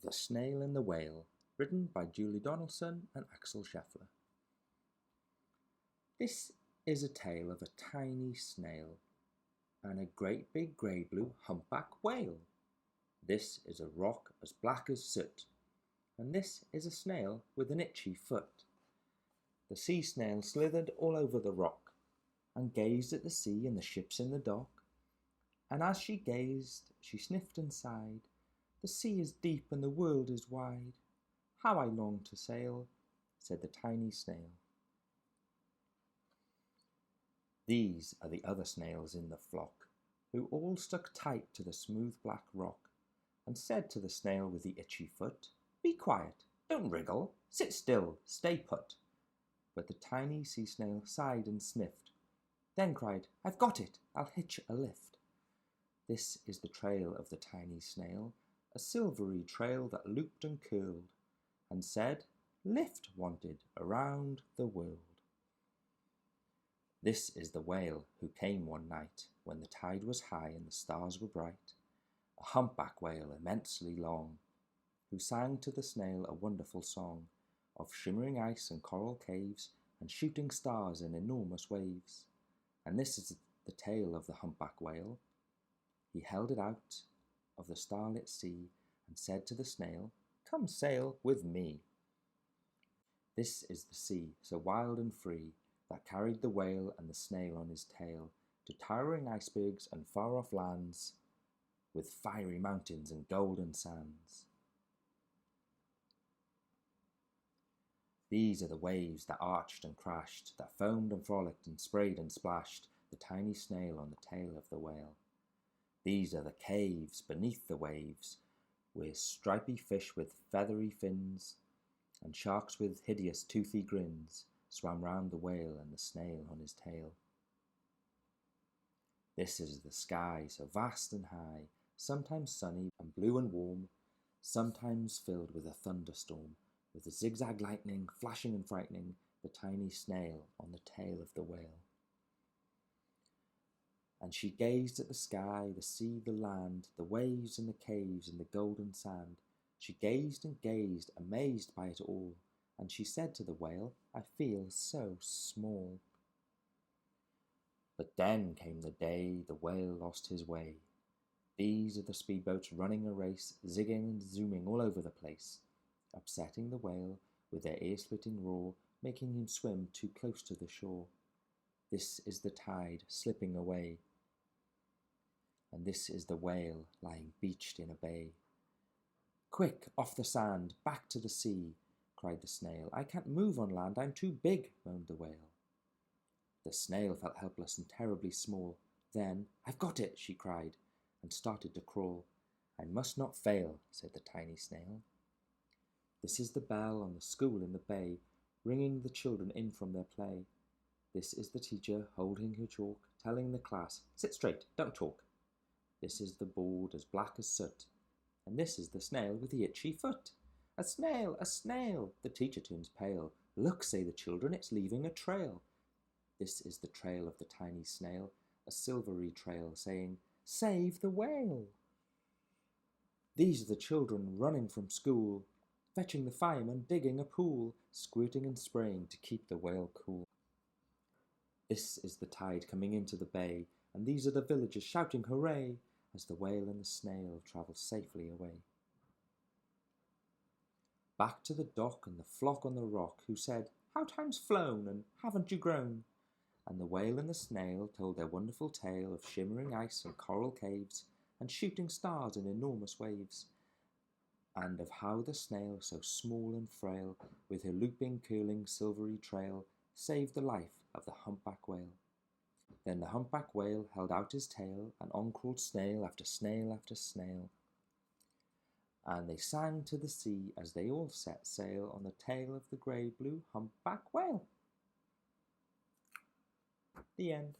The Snail and the Whale, written by Donaldson and Axel Scheffler. This is a tale of a tiny snail and a great big grey-blue humpback whale. This is a rock as black as soot, and this is a snail with an itchy foot. The sea snail slithered all over the rock and gazed at the sea and the ships in the dock. And as she gazed, she sniffed and sighed, "The sea is deep and the world is wide. How I long to sail," said the tiny snail. These are the other snails in the flock, who all stuck tight to the smooth black rock, and said to the snail with the itchy foot, "Be quiet, don't wriggle, sit still, stay put." But the tiny sea snail sighed and sniffed, then cried, "I've got it, I'll hitch a lift." This is the trail of the tiny snail, a silvery trail that looped and curled, and said, "Lift wanted around the world." This is the whale who came one night when the tide was high and the stars were bright, a humpback whale immensely long, who sang to the snail a wonderful song of shimmering ice and coral caves and shooting stars in enormous waves. And this is the tale of the humpback whale. He held it out of the starlit sea and said to the snail, "Come sail with me." This is the sea, so wild and free, that carried the whale and the snail on his tail to towering icebergs and far-off lands with fiery mountains and golden sands. These are the waves that arched and crashed, that foamed and frolicked and sprayed and splashed the tiny snail on the tail of the whale. These are the caves beneath the waves, where stripy fish with feathery fins and sharks with hideous toothy grins swam round the whale and the snail on his tail. This is the sky, so vast and high, sometimes sunny and blue and warm, sometimes filled with a thunderstorm, with the zigzag lightning flashing and frightening the tiny snail on the tail of the whale. And she gazed at the sky, the sea, the land, the waves and the caves and the golden sand. She gazed and gazed, amazed by it all, and she said to the whale, "I feel so small." But then came the day the whale lost his way. These are the speedboats running a race, zigging and zooming all over the place, upsetting the whale with their ear-splitting roar, making him swim too close to the shore. This is the tide slipping away, and this is the whale lying beached in a bay. "Quick, off the sand, back to the sea," cried the snail. "I can't move on land, I'm too big," moaned the whale. The snail felt helpless and terribly small. Then, "I've got it," she cried, and started to crawl. "I must not fail," said the tiny snail. This is the bell on the school in the bay, ringing the children in from their play. This is the teacher holding her chalk, telling the class, "Sit straight, don't talk." This is the board as black as soot, and this is the snail with the itchy foot. "A snail, a snail!" The teacher turns pale. "Look," say the children, "it's leaving a trail." This is the trail of the tiny snail, a silvery trail saying, "Save the whale." These are the children running from school, fetching the fireman, digging a pool, squirting and spraying to keep the whale cool. This is the tide coming into the bay, and these are the villagers shouting hooray as the whale and the snail travel safely away. Back to the dock and the flock on the rock, who said, "How time's flown, and haven't you grown?" And the whale and the snail told their wonderful tale of shimmering ice and coral caves and shooting stars in enormous waves, and of how the snail, so small and frail, with her looping, curling, silvery trail, saved the life of the humpback whale. Then the humpback whale held out his tail, and on crawled snail after snail after snail. And they sang to the sea as they all set sail on the tail of the grey-blue humpback whale. The end.